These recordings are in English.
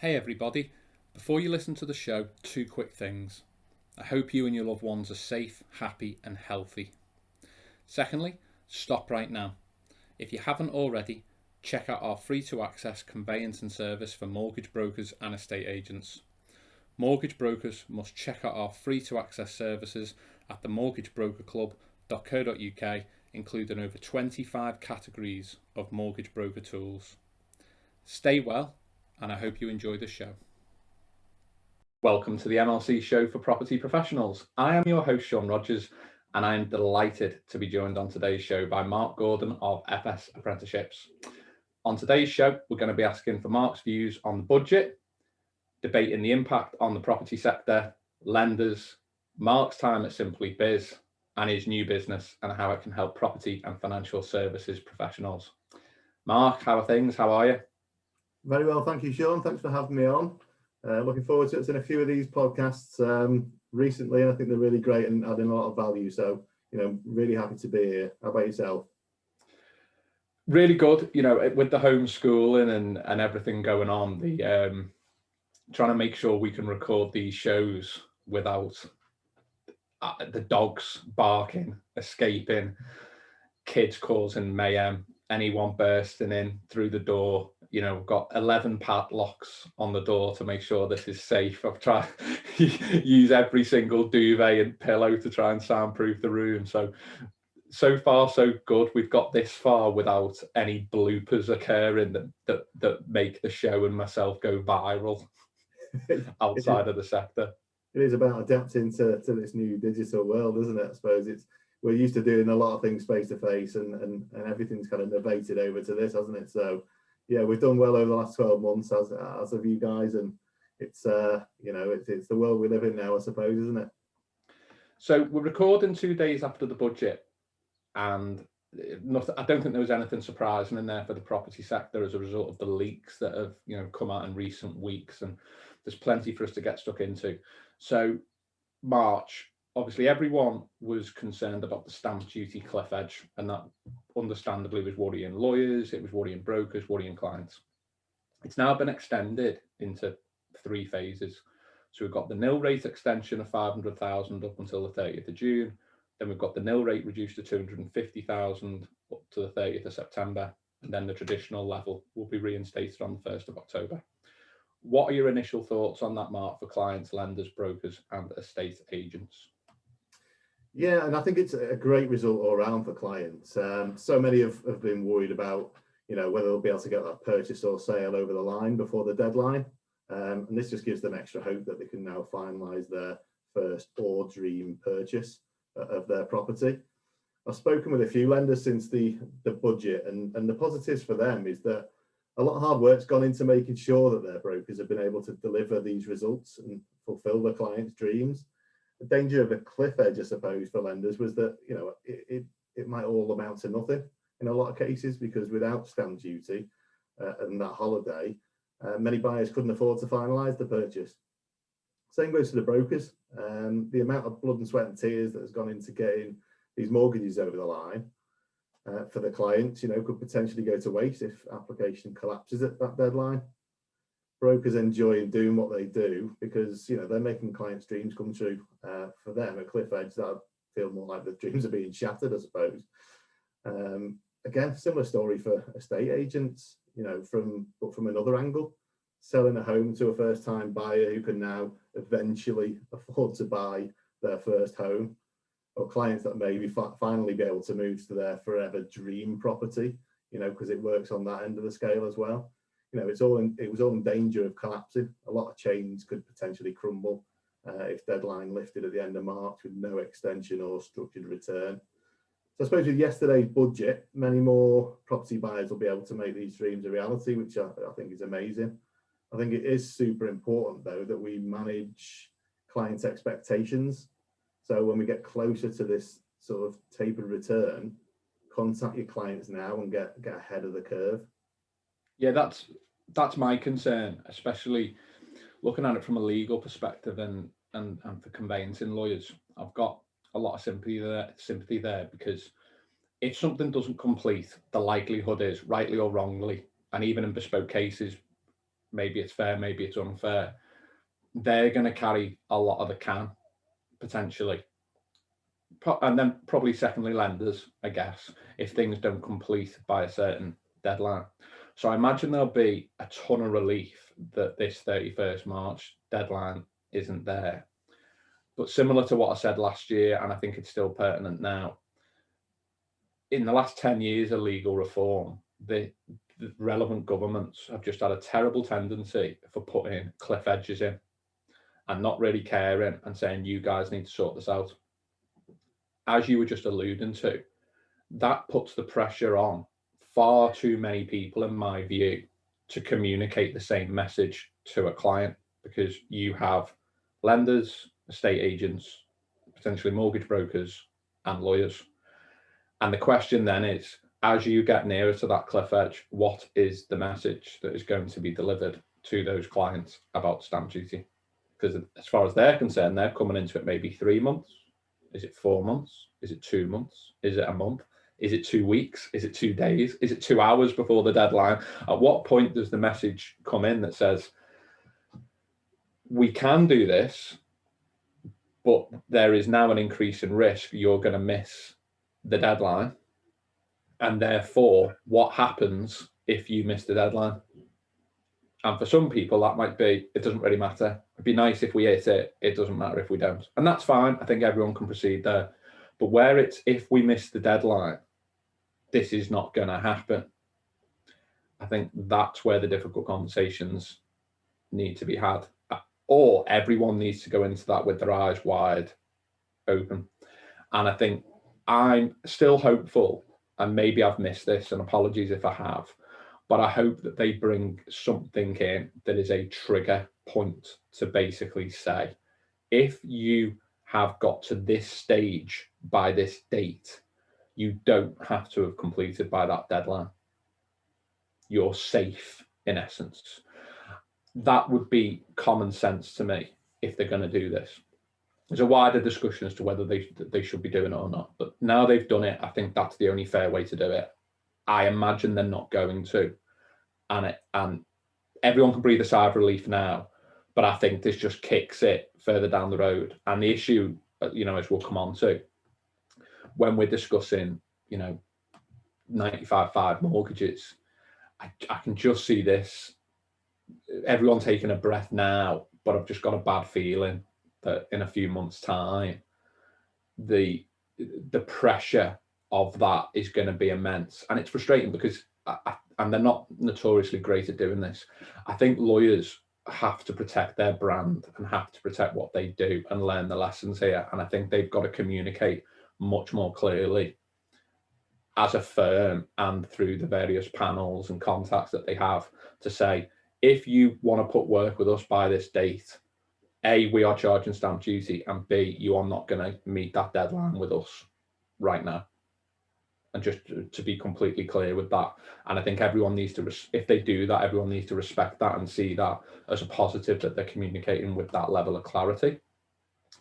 Hey everybody, before you listen to the show, two quick things. I hope you and your loved ones are safe, happy, and healthy. Secondly, stop right now. If you haven't already, check out our free to access conveyancing service for mortgage brokers and estate agents. Mortgage brokers must check out our free to access services at themortgagebrokerclub.co.uk, including over 25 categories of mortgage broker tools. Stay well, and I hope you enjoy the show. Welcome to the MLC Show for Property Professionals. I am your host, Sean Rogers, and I am delighted to be joined on today's show by Marc Gordon of FS Apprenticeships. On today's show, we're going to be asking for Marc's views on the budget, debating the impact on the property sector, lenders, Marc's time at Simply Biz, and his new business and how it can help property and financial services professionals. Marc, how are things? How are you? Very well, thank you, Sean. Thanks for having me on. Looking forward to it. I've seen a few of these podcasts recently, and I think they're really great and adding a lot of value. So, really happy to be here. How about yourself? Really good. With the homeschooling and everything going on, the trying to make sure we can record these shows without the dogs barking, escaping, kids causing mayhem, anyone bursting in through the door. We've got 11 padlocks on the door to make sure this is safe. I've tried to use every single duvet and pillow to try and soundproof the room. So far, so good. We've got this far without any bloopers occurring that make the show and myself go viral outside of the sector. It is about adapting to this new digital world, isn't it? I suppose we're used to doing a lot of things face to face, and everything's kind of novated over to this, hasn't it? So yeah, we've done well over the last 12 months as of you guys, and it's it's the world we live in now, I suppose, isn't it? So we're recording 2 days after the budget, and I don't think there was anything surprising in there for the property sector as a result of the leaks that have come out in recent weeks, and there's plenty for us to get stuck into. So March, obviously everyone was concerned about the stamp duty cliff edge, and that understandably was worrying lawyers, it was worrying brokers, worrying clients. It's now been extended into 3 phases. So we've got the nil rate extension of 500,000 up until the 30th of June. Then we've got the nil rate reduced to 250,000 up to the 30th of September. And then the traditional level will be reinstated on the 1st of October. What are your initial thoughts on that, Marc, for clients, lenders, brokers, and estate agents? Yeah, and I think it's a great result all around for clients. So many have been worried about, whether they'll be able to get that purchase or sale over the line before the deadline. And this just gives them extra hope that they can now finalise their first or dream purchase of their property. I've spoken with a few lenders since the budget, and the positives for them is that a lot of hard work's gone into making sure that their brokers have been able to deliver these results and fulfil their clients' dreams. The danger of a cliff edge, I suppose, for lenders was that it might all amount to nothing in a lot of cases, because without stamp duty and that holiday, many buyers couldn't afford to finalise the purchase. Same goes to the brokers. The amount of blood and sweat and tears that has gone into getting these mortgages over the line for the clients, could potentially go to waste if application collapses at that deadline. Brokers enjoy doing what they do because they're making clients' dreams come true. For them, a cliff edge, that feel more like the dreams are being shattered, I suppose. Again, similar story for estate agents, from another angle, selling a home to a first-time buyer who can now eventually afford to buy their first home, or clients that maybe finally be able to move to their forever dream property, because it works on that end of the scale as well. It was all in danger of collapsing. A lot of chains could potentially crumble if deadline lifted at the end of March with no extension or structured return. So I suppose with yesterday's budget, many more property buyers will be able to make these dreams a reality, which I think is amazing. I think it is super important, though, that we manage clients' expectations. So when we get closer to this sort of tapered return, contact your clients now and get ahead of the curve. Yeah, that's my concern, especially looking at it from a legal perspective and for conveyancing lawyers. I've got a lot of sympathy there because if something doesn't complete, the likelihood is, rightly or wrongly, and even in bespoke cases, maybe it's fair, maybe it's unfair, they're going to carry a lot of the can, potentially. And then probably secondly, lenders, I guess, if things don't complete by a certain deadline. So I imagine there'll be a ton of relief that this 31st March deadline isn't there. But similar to what I said last year, and I think it's still pertinent now, in the last 10 years of legal reform, the relevant governments have just had a terrible tendency for putting cliff edges in and not really caring and saying, you guys need to sort this out. As you were just alluding to, that puts the pressure on far too many people, in my view, to communicate the same message to a client, because you have lenders, estate agents, potentially mortgage brokers, and lawyers. And the question then is, as you get nearer to that cliff edge, what is the message that is going to be delivered to those clients about stamp duty? Because as far as they're concerned, they're coming into it maybe 3 months. Is it 4 months? Is it 2 months? Is it a month? Is it 2 weeks? Is it 2 days? Is it 2 hours before the deadline? At what point does the message come in that says, we can do this, but there is now an increase in risk, you're going to miss the deadline? And therefore, what happens if you miss the deadline? And for some people, that might be, it doesn't really matter. It'd be nice if we hit it. It doesn't matter if we don't. And that's fine. I think everyone can proceed there. But where it's, if we miss the deadline, this is not going to happen, I think that's where the difficult conversations need to be had. Or everyone needs to go into that with their eyes wide open. And I think I'm still hopeful, and maybe I've missed this, and apologies if I have, but I hope that they bring something in that is a trigger point to basically say, if you have got to this stage by this date, you don't have to have completed by that deadline. You're safe, in essence. That would be common sense to me if they're going to do this. There's a wider discussion as to whether they should be doing it or not. But now they've done it, I think that's the only fair way to do it. I imagine they're not going to. And everyone can breathe a sigh of relief now. But I think this just kicks it further down the road. And the issue, as we'll come on to, when we're discussing, 95.5 mortgages, I can just see this, everyone taking a breath now, but I've just got a bad feeling that in a few months' time, the pressure of that is going to be immense. And it's frustrating because, and they're not notoriously great at doing this, I think lawyers have to protect their brand and have to protect what they do and learn the lessons here. And I think they've got to communicate much more clearly as a firm and through the various panels and contacts that they have to say, if you want to put work with us by this date, A, we are charging stamp duty, and B, you are not going to meet that deadline with us right now. And just to be completely clear with that. And I think everyone needs to, if they do that, everyone needs to respect that and see that as a positive, that they're communicating with that level of clarity.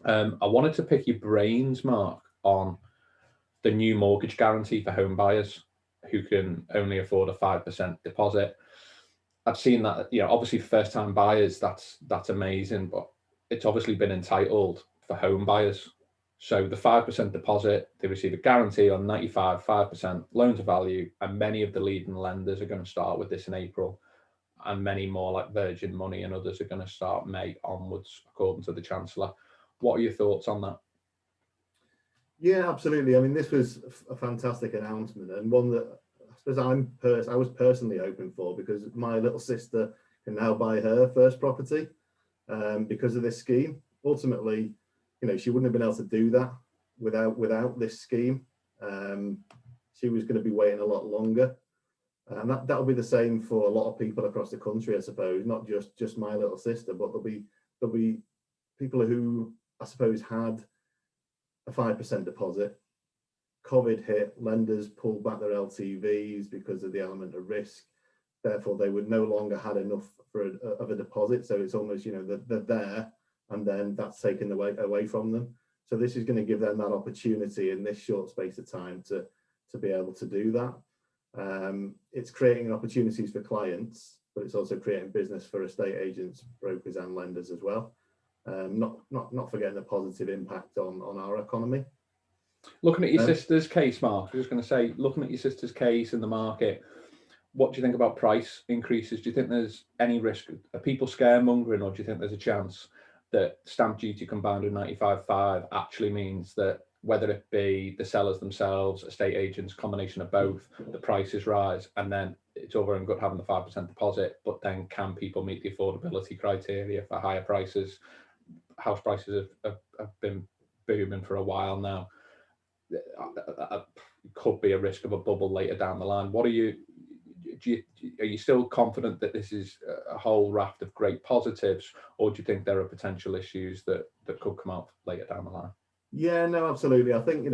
I wanted to pick your brains, Marc, on the new mortgage guarantee for home buyers who can only afford a 5% deposit. I've seen that, obviously first-time buyers, that's amazing, but it's obviously been entitled for home buyers. So the 5% deposit, they receive a guarantee on 5% loan to value, and many of the leading lenders are going to start with this in April, and many more like Virgin Money and others are going to start May onwards, according to the Chancellor. What are your thoughts on that? Yeah, absolutely. I mean, this was a fantastic announcement, and one that I suppose I was personally hoping for, because my little sister can now buy her first property because of this scheme. Ultimately, she wouldn't have been able to do that without this scheme. She was going to be waiting a lot longer, and that'll be the same for a lot of people across the country, I suppose. Not just my little sister, but there'll be people who, I suppose, had a 5% deposit. COVID hit, lenders pulled back their LTVs because of the element of risk. Therefore, they would no longer had enough of a deposit. So it's almost, they're there, and then that's taken away from them. So this is going to give them that opportunity in this short space of time to be able to do that. It's creating opportunities for clients but it's also creating business for estate agents, brokers and lenders as well. Not forgetting the positive impact on our economy. Looking at your sister's case, Mark, I was going to say, looking at your sister's case in the market, what do you think about price increases? Do you think there's any risk? Are people scaremongering, or do you think there's a chance that stamp duty combined with 95.5 actually means that whether it be the sellers themselves, estate agents, combination of both, the prices rise, and then it's all very good having the 5% deposit, but then can people meet the affordability criteria for higher prices? House prices have been booming for a while now. Could be a risk of a bubble later down the line. What are you still confident that this is a whole raft of great positives, or do you think there are potential issues that could come out later down the line? Yeah, no, absolutely. I think,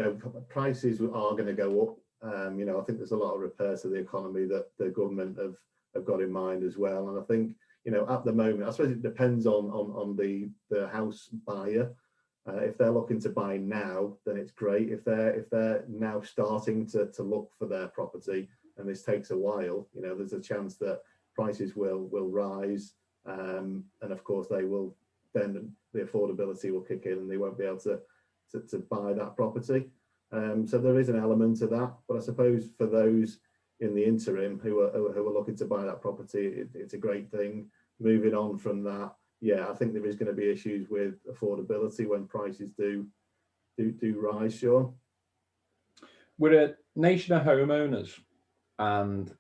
prices are going to go up. I think there's a lot of repairs to the economy that the government have got in mind as well. And I think, at the moment, I suppose it depends on the house buyer. If they're looking to buy now, then it's great. If they're now starting to look for their property, and this takes a while, there's a chance that prices will rise, and of course they will. Then the affordability will kick in, and they won't be able to buy that property. So there is an element to that. But I suppose for those in the interim who are looking to buy that property, it's a great thing. Moving on from that, yeah, I think there is going to be issues with affordability when prices do rise, Sean. We're a nation of homeowners, and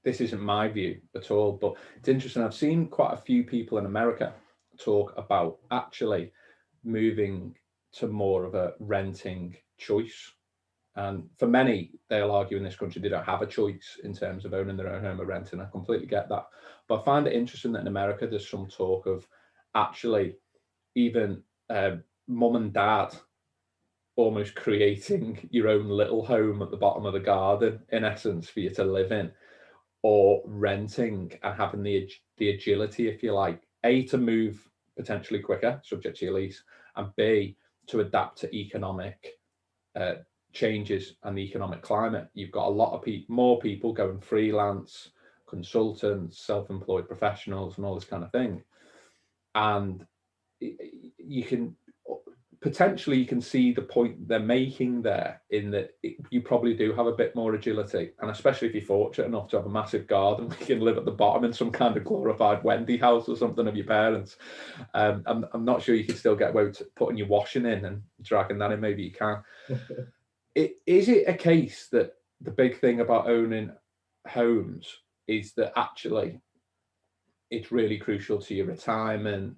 this isn't my view at all, but it's interesting. I've seen quite a few people in America talk about actually moving to more of a renting choice. And for many, they'll argue in this country they don't have a choice in terms of owning their own home or renting. I completely get that. But I find it interesting that in America, there's some talk of actually even mum and dad almost creating your own little home at the bottom of the garden, in essence, for you to live in, or renting and having the agility, if you like, A, to move potentially quicker, subject to your lease, and B, to adapt to economic changes and the economic climate. You've got a lot of more people going freelance, consultants, self-employed professionals, and all this kind of thing. And you can see the point they're making there, in that you probably do have a bit more agility, and especially if you're fortunate enough to have a massive garden, you can live at the bottom in some kind of glorified Wendy house or something of your parents. I'm not sure you can still get away with putting your washing in and dragging that in. Maybe you can. Is it a case that the big thing about owning homes is that actually it's really crucial to your retirement,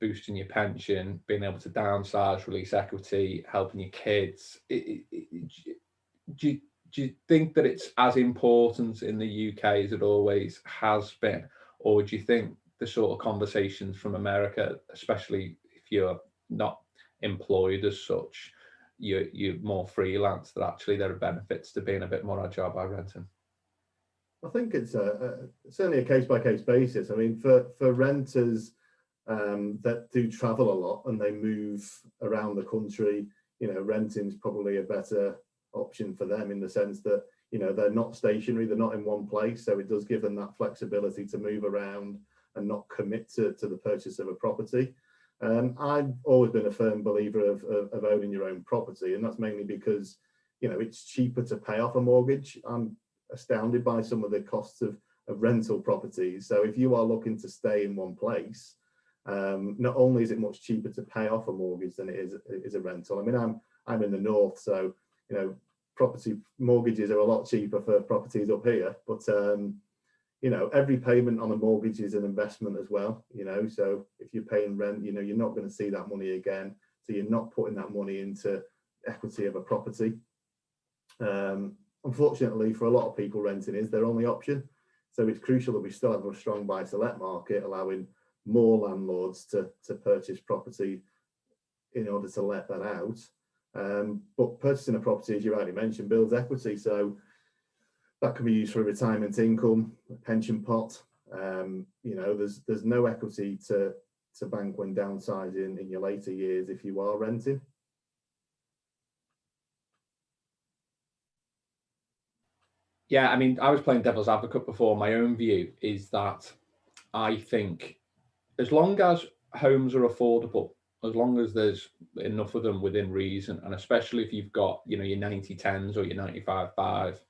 boosting your pension, being able to downsize, release equity, helping your kids? Do you think that it's as important in the UK as it always has been? Or do you think the sort of conversations from America, especially if you're not employed as such, you're more freelance, that actually there are benefits to being a bit more agile by renting? I think it's certainly a case-by-case basis. I mean, for renters that do travel a lot and they move around the country, renting is probably a better option for them, in the sense that, they're not stationary, they're not in one place. So it does give them that flexibility to move around and not commit to the purchase of a property. I've always been a firm believer of owning your own property, and that's mainly because, it's cheaper to pay off a mortgage. I'm astounded by some of the costs of rental properties. So if you are looking to stay in one place, not only is it much cheaper to pay off a mortgage than it is a rental. I mean, I'm in the north, so property mortgages are a lot cheaper for properties up here, but every payment on a mortgage is an investment as well. So if you're paying rent, you're not going to see that money again, so you're not putting that money into equity of a property. Unfortunately, for a lot of people, renting is their only option. So it's crucial that we still have a strong buy-to-let market, allowing more landlords to purchase property in order to let that out. But purchasing a property, as you already mentioned, builds equity. So that can be used for a retirement income, a pension pot. There's no equity to bank when downsizing in your later years if you are renting. Yeah, I mean, I was playing devil's advocate before. My own view is that I think as long as homes are affordable, as long as there's enough of them within reason, and especially if you've got, you know, your 90/10s or your 95/5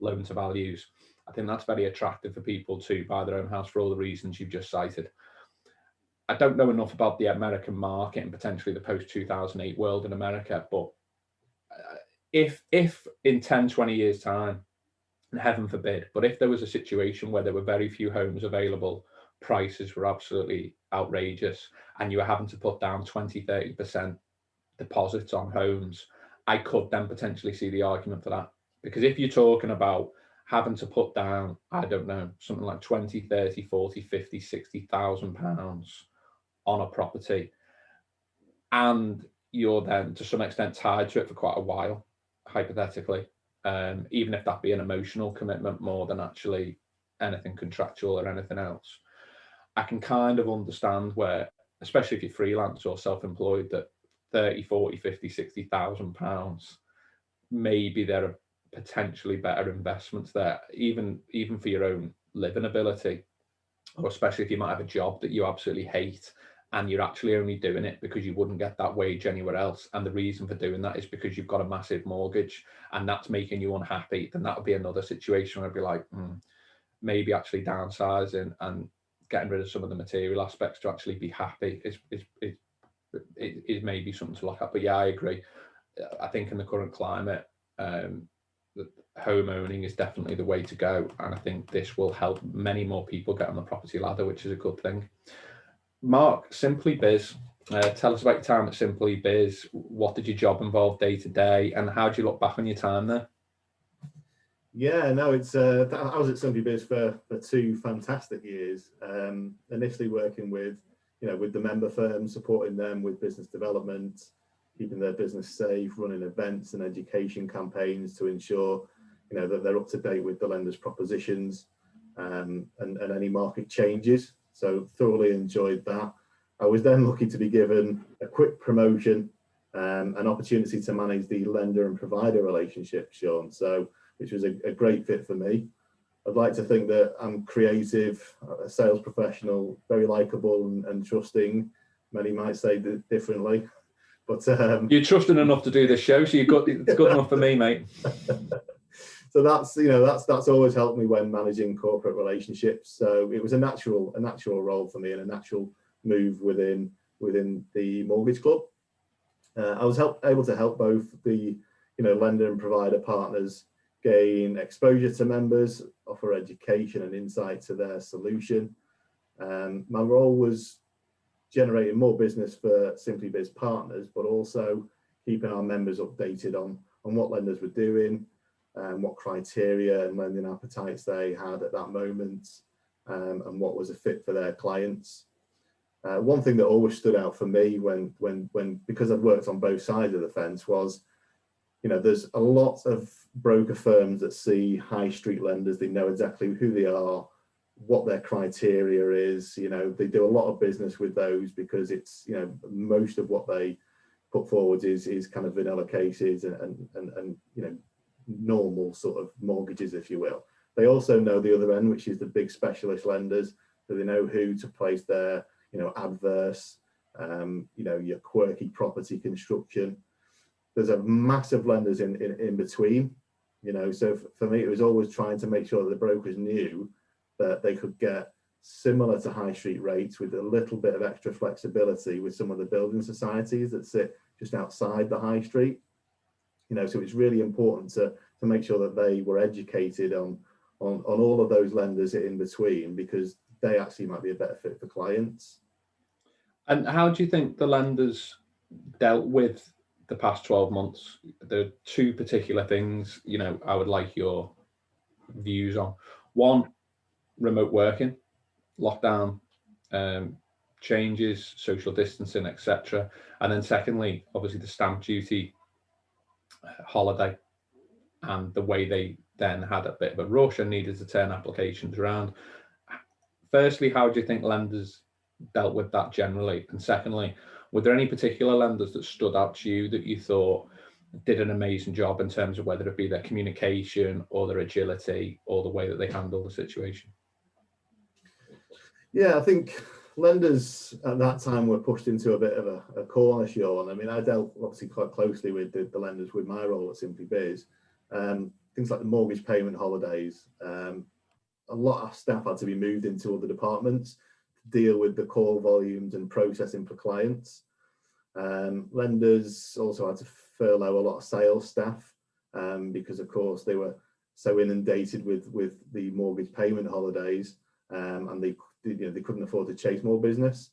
loan to values, I think that's very attractive for people to buy their own house for all the reasons you've just cited. I don't know enough about the American market and potentially the post 2008 world in America, but if in 10, 20 years time, and heaven forbid, but if there was a situation where there were very few homes available, prices were absolutely outrageous, and you were having to put down 20, 30% deposits on homes, I could then potentially see the argument for that. Because if you're talking about having to put down, I don't know, something like 20, 30, 40, 50, 60,000 pounds on a property, and you're then to some extent tied to it for quite a while, hypothetically, even if that be an emotional commitment more than actually anything contractual or anything else, I can kind of understand where, especially if you're freelance or self-employed, that 30, 40, 50, 60,000 pounds, maybe there are potentially better investments there, even for your own living ability, or especially if you might have a job that you absolutely hate and you're actually only doing it because you wouldn't get that wage anywhere else. And the reason for doing that is because you've got a massive mortgage and that's making you unhappy. Then that would be another situation where I'd be like, maybe actually downsizing and getting rid of some of the material aspects to actually be happy is maybe something to look at. But yeah, I agree. I think in the current climate, home owning is definitely the way to go. And I think this will help many more people get on the property ladder, which is a good thing. Marc, Simply Biz, tell us about your time at Simply Biz. What did your job involve day to day, and how do you look back on your time there? Yeah, no, it's I was at Simply Biz for 2 fantastic years. Initially working with, with the member firms, supporting them with business development, keeping their business safe, running events and education campaigns to ensure, that they're up to date with the lender's propositions, and any market changes. So thoroughly enjoyed that. I was then lucky to be given a quick promotion, an opportunity to manage the lender and provider relationship, Sean. So which was a great fit for me. I'd like to think that I'm creative, a sales professional, very likable and trusting. Many might say differently, but you're trusting enough to do this show, so it's good enough for me, mate. So that's always helped me when managing corporate relationships. So it was a natural role for me and a natural move within the mortgage club. I was able to help both the lender and provider partners gain exposure to members, offer education and insight to their solution. My role was generating more business for Simply Biz partners, but also keeping our members updated on what lenders were doing, what criteria and lending appetites they had at that moment, and what was a fit for their clients. One thing that always stood out for me when because I've worked on both sides of the fence was, there's a lot of broker firms that see high street lenders. They know exactly who they are, what their criteria is. They do a lot of business with those because it's, most of what they put forward is kind of vanilla cases and normal sort of mortgages, if you will. They also know the other end, which is the big specialist lenders, so they know who to place their, adverse, your quirky property construction. There's a massive lenders in between, so for me, it was always trying to make sure that the brokers knew that they could get similar to high street rates with a little bit of extra flexibility with some of the building societies that sit just outside the high street. So it's really important to make sure that they were educated on all of those lenders in between, because they actually might be a better fit for clients. And how do you think the lenders dealt with the past 12 months? There are 2 particular things, I would like your views on. One, remote working, lockdown, changes, social distancing, etc. And then secondly, obviously the stamp duty holiday and the way they then had a bit of a rush and needed to turn applications around. Firstly, how do you think lenders dealt with that generally? And secondly, were there any particular lenders that stood out to you that you thought did an amazing job in terms of whether it be their communication or their agility or the way that they handle the situation? Yeah, I think lenders at that time were pushed into a bit of a corner, Sean. I mean, I dealt obviously quite closely with the lenders with my role at Simply Biz. Things like the mortgage payment holidays. A lot of staff had to be moved into other departments to deal with the call volumes and processing for clients. Lenders also had to furlough a lot of sales staff because, of course, they were so inundated with the mortgage payment holidays, and they couldn't afford to chase more business.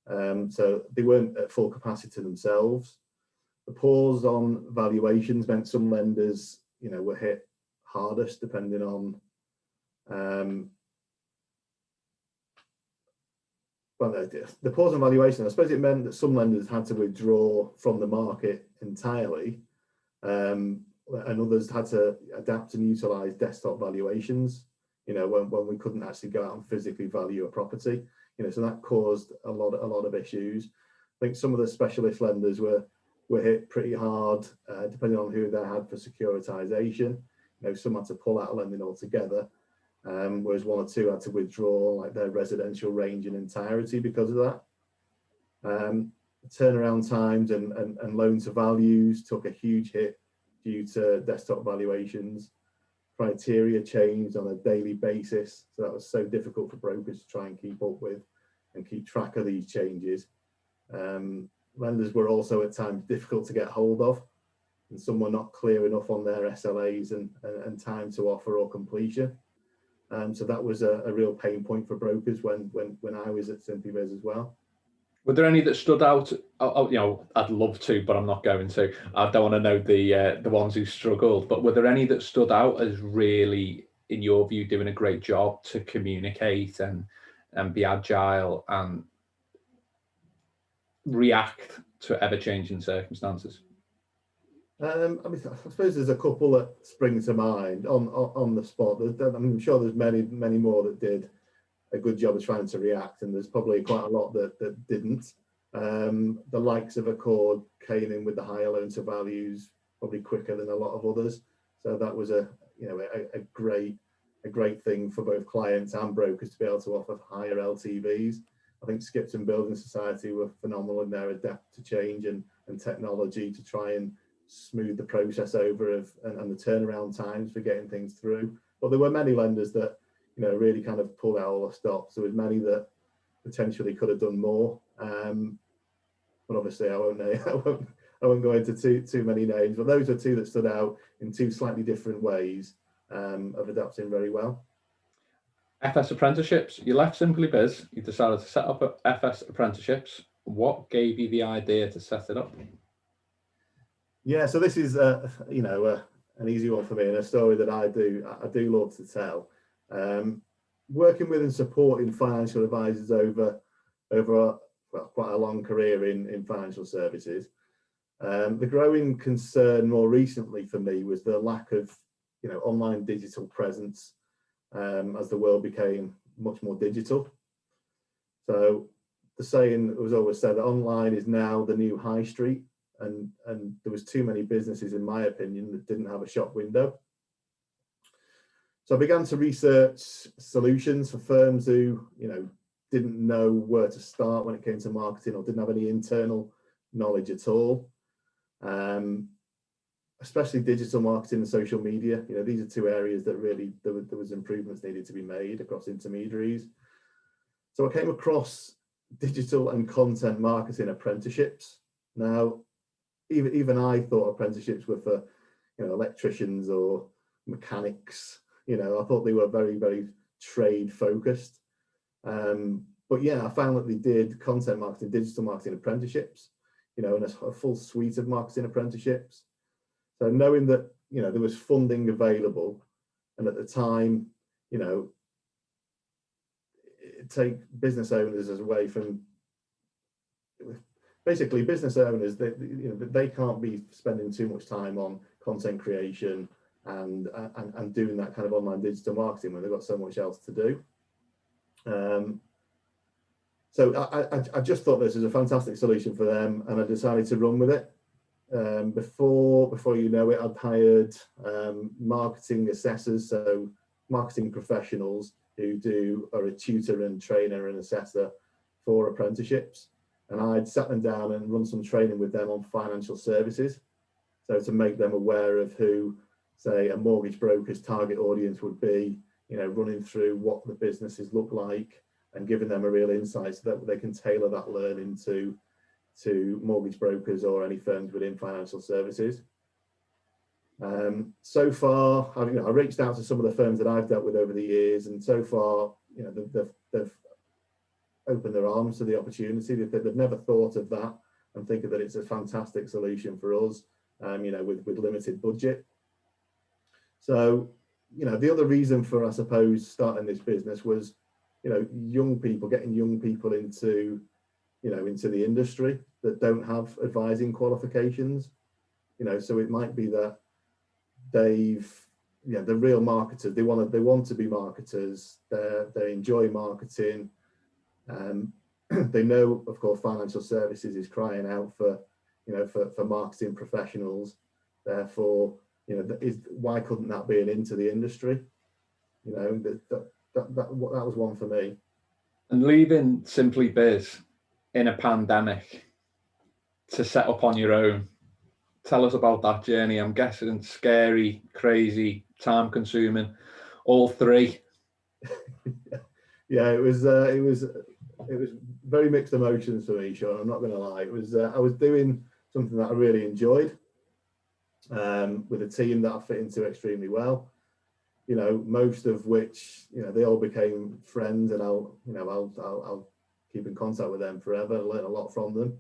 So they weren't at full capacity themselves. The pause on valuations meant some lenders, were hit hardest, depending on the pause on valuation. I suppose it meant that some lenders had to withdraw from the market entirely, and others had to adapt and utilize desktop valuations, when we couldn't actually go out and physically value a property, so that caused a lot of issues. I think some of the specialist lenders were hit pretty hard, depending on who they had for securitization. Some had to pull out lending altogether, whereas one or two had to withdraw like their residential range in entirety because of that. Turnaround times and loan to values took a huge hit due to desktop valuations. Criteria changed on a daily basis, so that was so difficult for brokers to try and keep up with and keep track of these changes. Lenders were also at times difficult to get hold of, and some were not clear enough on their SLAs and time to offer or completion. So that was a real pain point for brokers when I was at Simply Biz as well. Were there any that stood out? I'd love to, but I'm not going to. I don't want to know the ones who struggled, but were there any that stood out as really, in your view, doing a great job to communicate and be agile and react to ever-changing circumstances? I suppose there's a couple that spring to mind on the spot. I'm sure there's many more that did a good job of trying to react, and there's probably quite a lot that didn't. The likes of Accord came in with the higher loan to values probably quicker than a lot of others, so that was a great thing for both clients and brokers to be able to offer higher LTVs. I think Skipton Building Society were phenomenal in their adapt to change and technology to try and smooth the process over and the turnaround times for getting things through. But there were many lenders that really kind of pulled out all the stops. There was many that potentially could have done more, but obviously I won't go into too many names. But those are two that stood out in two slightly different ways of adapting very well. FS Apprenticeships. You left Simply Biz. You decided to set up FS Apprenticeships. What gave you the idea to set it up? Yeah, so this is an easy one for me, and a story that I do love to tell. Working with and supporting financial advisors over quite a long career in financial services. The growing concern more recently for me was the lack of online digital presence as the world became much more digital. So the saying was always said that online is now the new high street, and there was too many businesses, in my opinion, that didn't have a shop window. So I began to research solutions for firms who, didn't know where to start when it came to marketing or didn't have any internal knowledge at all. Especially digital marketing and social media. These are two areas that really there was improvements needed to be made across intermediaries. So I came across digital and content marketing apprenticeships. Now, even I thought apprenticeships were for electricians or mechanics. I thought they were very, very trade focused. But yeah, I found that they did content marketing, digital marketing apprenticeships, and a full suite of marketing apprenticeships. So knowing that there was funding available, and at the time, take business owners as away from basically business owners, they can't be spending too much time on content creation and doing that kind of online digital marketing when they've got so much else to do. So I just thought this was a fantastic solution for them, and I decided to run with it. before you know it, I'd hired marketing assessors, so marketing professionals who are a tutor and trainer and assessor for apprenticeships. And I'd sat them down and run some training with them on financial services. So to make them aware of who, say, a mortgage broker's target audience would be, running through what the businesses look like and giving them a real insight so that they can tailor that learning to mortgage brokers or any firms within financial services. So far, I reached out to some of the firms that I've dealt with over the years, and so far, they've opened their arms to the opportunity. They've never thought of that and thinking that it's a fantastic solution for us, with limited budget. So, the other reason for, I suppose, starting this business was, getting young people into the industry that don't have advising qualifications. So it might be that they're real marketers. They want to be marketers. They enjoy marketing. They know, of course, financial services is crying out for marketing professionals. Therefore, why couldn't that be an into the industry? That was one for me. And leaving Simply Biz in a pandemic to set up on your own, tell us about that journey. I'm guessing scary, crazy, time consuming, all three. Yeah, it was very mixed emotions for me, Sean. I'm not going to lie. It was I was doing something that I really enjoyed, with a team that I fit into extremely well. Most of which, they all became friends, and I'll keep in contact with them forever. I learned a lot from them.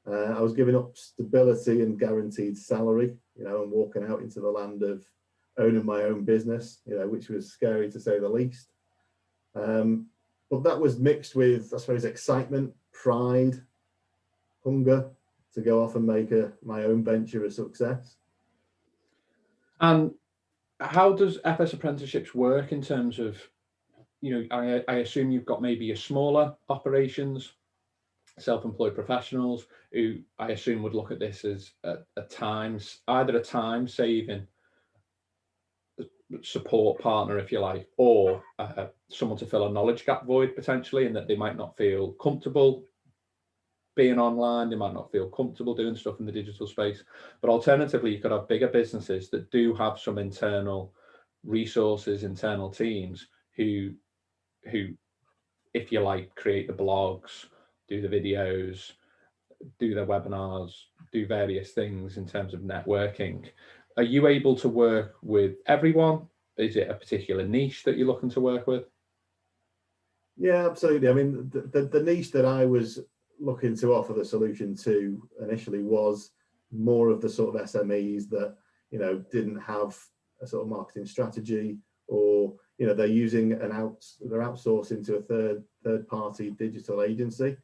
I was giving up stability and guaranteed salary, and walking out into the land of owning my own business, which was scary to say the least. But that was mixed with, I suppose, excitement, pride, hunger to go off and make my own venture a success. And how does FS Apprenticeships work in terms of, I assume you've got maybe your smaller operations, self-employed professionals who I assume would look at this as either a time saving support partner, if you like, or someone to fill a knowledge gap void potentially, and that they might not feel comfortable being online, they might not feel comfortable doing stuff in the digital space. But alternatively, you could have bigger businesses that do have some internal resources, internal teams who, if you like, create the blogs, do the videos, do their webinars, do various things in terms of networking. Are you able to work with everyone? Is it a particular niche that you're looking to work with? Yeah, absolutely. I mean, the niche that I was looking to offer the solution to initially was more of the sort of SMEs that, didn't have a sort of marketing strategy, or, they're using they're outsourcing to a third party digital agency,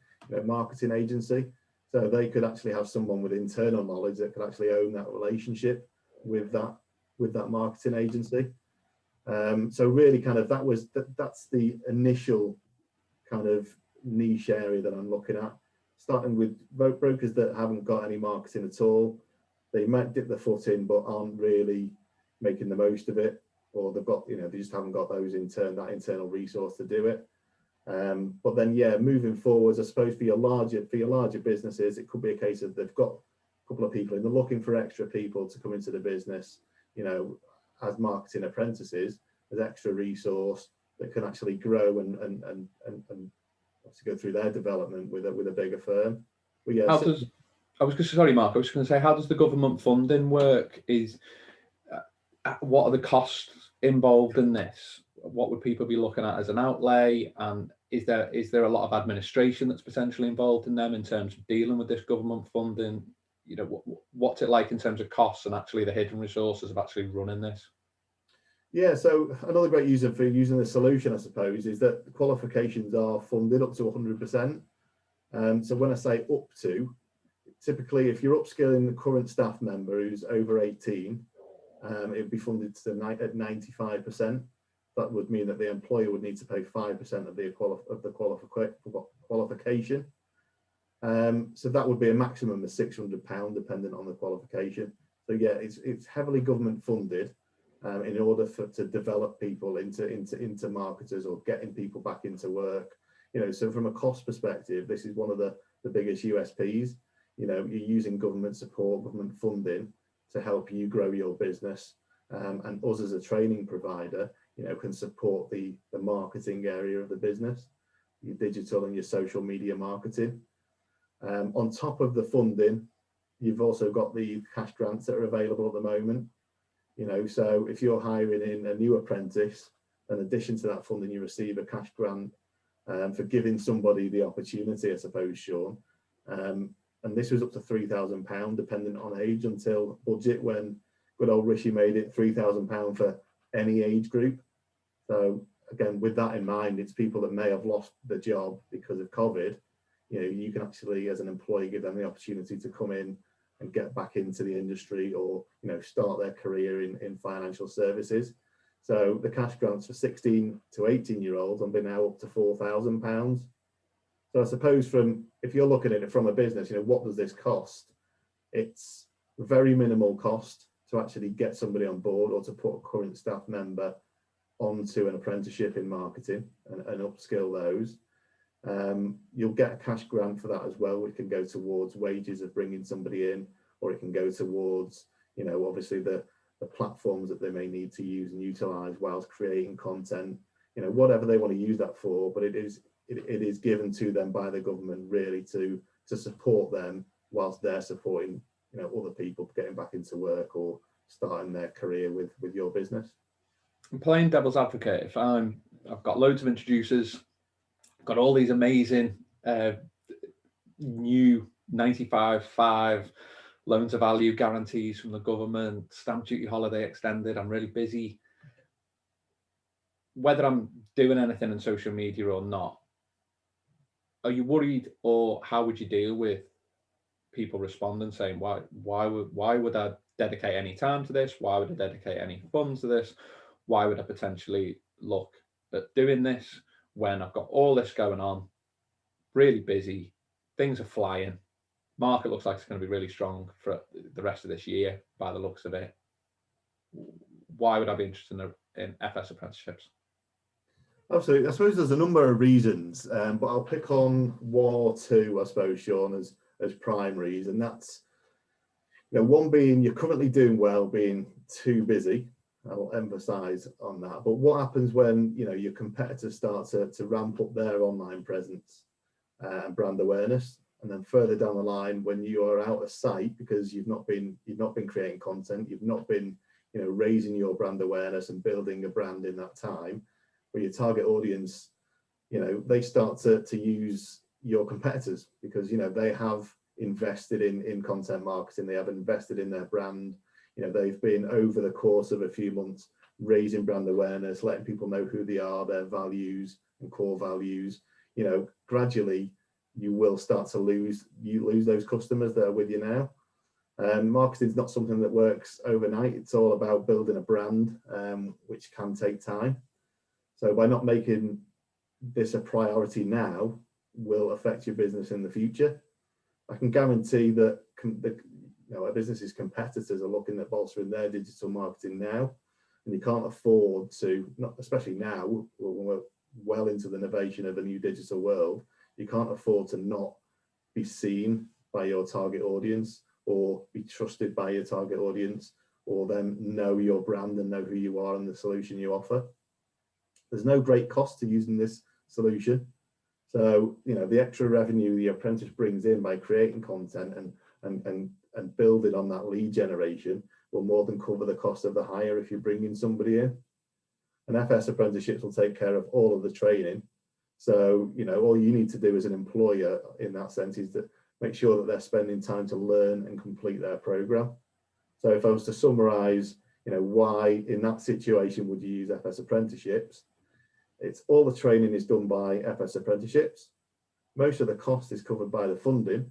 marketing agency. So they could actually have someone with internal knowledge that could actually own that relationship with that marketing agency. So really that's the initial kind of niche area that I'm looking at, starting with brokers that haven't got any marketing at all. They might dip their foot in, but aren't really making the most of it, or they've got, they just haven't got that internal resource to do it. But then, moving forwards, I suppose for your larger businesses, it could be a case of they've got a couple of people and they're looking for extra people to come into the business, as marketing apprentices, as extra resource that can actually grow and to go through their development with a bigger firm. But yeah, sorry, Marc, I was going to say, how does the government funding work? What are the costs involved in this? What would people be looking at as an outlay? And is there a lot of administration that's potentially involved in them in terms of dealing with this government funding? What's it like in terms of costs and actually the hidden resources of actually running this? Yeah, so another great reason for using the solution, I suppose, is that the qualifications are funded up to 100%. So when I say up to, typically if you're upskilling the current staff member who's over 18, it'd be funded at 95%. That would mean that the employer would need to pay 5% of the qualification. So that would be a maximum of £600 depending on the qualification. So yeah, it's heavily government funded in order to develop people into marketers or getting people back into work. So from a cost perspective, this is one of the biggest USPs. You're using government support, government funding to help you grow your business, and us as a training provider, can support the marketing area of the business, your digital and your social media marketing. On top of the funding, you've also got the cash grants that are available at the moment. So if you're hiring in a new apprentice, in addition to that funding, you receive a cash grant for giving somebody the opportunity, I suppose, Sean. And this was up to £3,000 depending on age until budget, when good old Rishi made it £3,000 for any age group. So again, with that in mind, it's people that may have lost their job because of COVID. You can actually, as an employee, give them the opportunity to come in and get back into the industry, or start their career in financial services. So the cash grants for 16 to 18-year-olds have been now up to £4,000. So I suppose if you're looking at it from a business, what does this cost? It's very minimal cost to actually get somebody on board, or to put a current staff member onto an apprenticeship in marketing and upskill those. You'll get a cash grant for that as well, which can go towards wages of bringing somebody in, or it can go towards, obviously the platforms that they may need to use and utilize whilst creating content, whatever they want to use that for. But it is given to them by the government, really, to support them whilst they're supporting, other people getting back into work or starting their career with your business. I'm playing devil's advocate. If I've got loads of introducers, got all these amazing new 95/5 loan to value guarantees from the government, stamp duty holiday extended, I'm really busy. Whether I'm doing anything in social media or not, are you worried, or how would you deal with people responding saying, why would I dedicate any time to this? Why would I dedicate any funds to this? Why would I potentially look at doing this when I've got all this going on, really busy, things are flying, market looks like it's going to be really strong for the rest of this year by the looks of it? Why would I be interested in FS apprenticeships? Absolutely. I suppose there's a number of reasons, but I'll pick on one or two, I suppose, Sean, as primaries. And that's, one being you're currently doing well, being too busy. I'll emphasize on that. But what happens when, your competitors start to ramp up their online presence and brand awareness? And then further down the line, when you are out of sight because you've not been creating content, you've not been, raising your brand awareness and building a brand in that time, where your target audience, they start to use your competitors because, they have invested in content marketing, they have invested in their brand, they've been over the course of a few months raising brand awareness, letting people know who they are, their values and core values. Gradually you will start to lose those customers that are with you now. Marketing is not something that works overnight. It's all about building a brand, which can take time. So by not making this a priority now will affect your business in the future. I can guarantee that a business's competitors are looking at bolstering their digital marketing now, and you can't afford to, not especially now when we're well into the innovation of a new digital world, you can't afford to not be seen by your target audience, or be trusted by your target audience, or them know your brand and know who you are and the solution you offer. There's no great cost to using this solution. So, the extra revenue the apprentice brings in by creating content and building on that lead generation will more than cover the cost of the hire if you're bringing somebody in. And FS apprenticeships will take care of all of the training. So, all you need to do as an employer in that sense is to make sure that they're spending time to learn and complete their program. So if I was to summarize, why in that situation would you use FS apprenticeships? It's all the training is done by FS apprenticeships. Most of the cost is covered by the funding.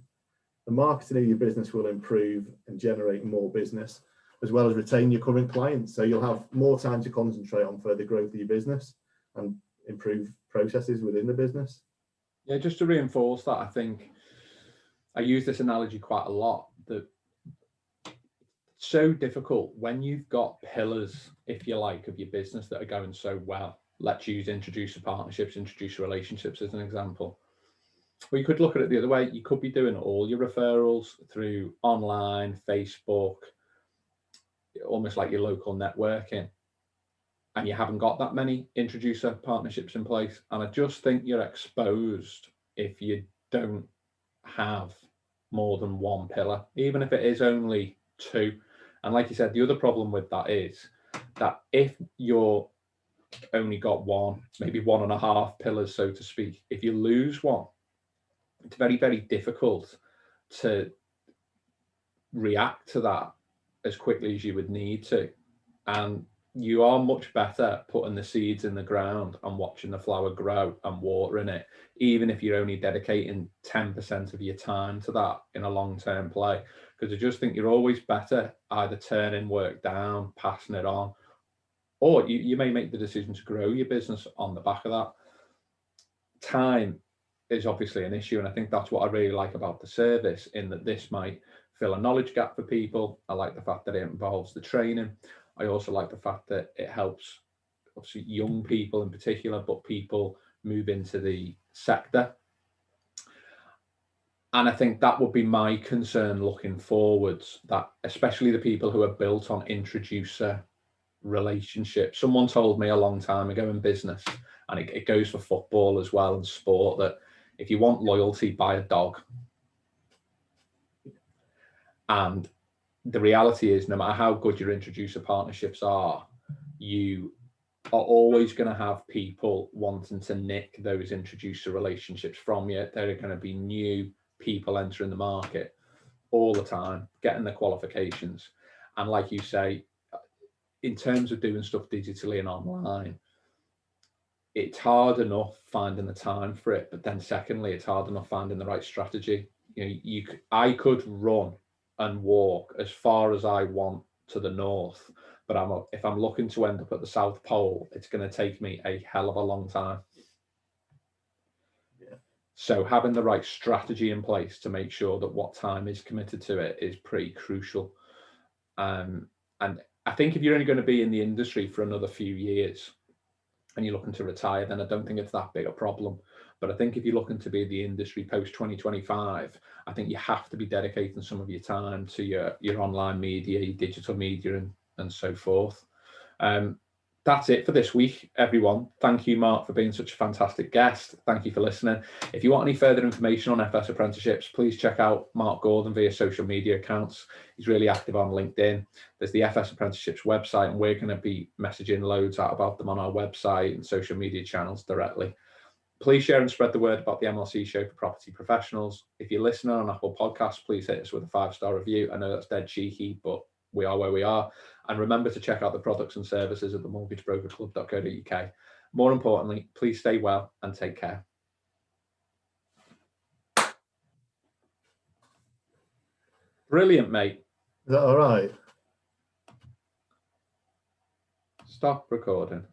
The marketing of your business will improve and generate more business, as well as retain your current clients. So you'll have more time to concentrate on further growth of your business and improve processes within the business. Yeah, just to reinforce that, I think I use this analogy quite a lot, that it's so difficult when you've got pillars, if you like, of your business that are going so well. Let's use introducer partnerships, introducer relationships as an example. Well, you could look at it the other way. You could be doing all your referrals through online, Facebook, almost like your local networking, and you haven't got that many introducer partnerships in place. And I just think you're exposed if you don't have more than one pillar, even if it is only two. And like you said, the other problem with that is that if you're only got one, maybe 1.5 pillars, so to speak, if you lose one, it's very, very difficult to react to that as quickly as you would need to. And you are much better putting the seeds in the ground and watching the flower grow and watering it, even if you're only dedicating 10% of your time to that in a long-term play. Because I just think you're always better either turning work down, passing it on, or you may make the decision to grow your business on the back of that. Time is obviously an issue, and I think that's what I really like about the service, in that this might fill a knowledge gap for people. I like the fact that it involves the training. I also like the fact that it helps, obviously, young people in particular, but people move into the sector. And I think that would be my concern looking forwards, that especially the people who are built on introducer relationships. Someone told me a long time ago in business, and it goes for football as well and sport, that if you want loyalty, buy a dog. And the reality is, no matter how good your introducer partnerships are, you are always going to have people wanting to nick those introducer relationships from you. There are going to be new people entering the market all the time, getting the qualifications. And like you say, in terms of doing stuff digitally and online, it's hard enough finding the time for it. But then secondly, it's hard enough finding the right strategy. I could run and walk as far as I want to the north, but if I'm looking to end up at the South Pole, it's going to take me a hell of a long time. Yeah. So having the right strategy in place to make sure that what time is committed to it is pretty crucial. And I think if you're only going to be in the industry for another few years and you're looking to retire, then I don't think it's that big a problem. But I think if you're looking to be in the industry post 2025, I think you have to be dedicating some of your time to your online media, your digital media, and so forth. That's it for this week, everyone. Thank you, Marc, for being such a fantastic guest. Thank you for listening. If you want any further information on FS Apprenticeships, please check out Marc Gordon via social media accounts. He's really active on LinkedIn. There's the FS Apprenticeships website, and we're going to be messaging loads out about them on our website and social media channels directly. Please share and spread the word about the MLC Show for property professionals. If you're listening on Apple Podcasts, please hit us with a 5-star review. I know that's dead cheeky, but we are where we are. And remember to check out the products and services at themortgagebrokerclub.co.uk. More importantly, please stay well and take care. Brilliant, mate. Is that all right? Stop recording.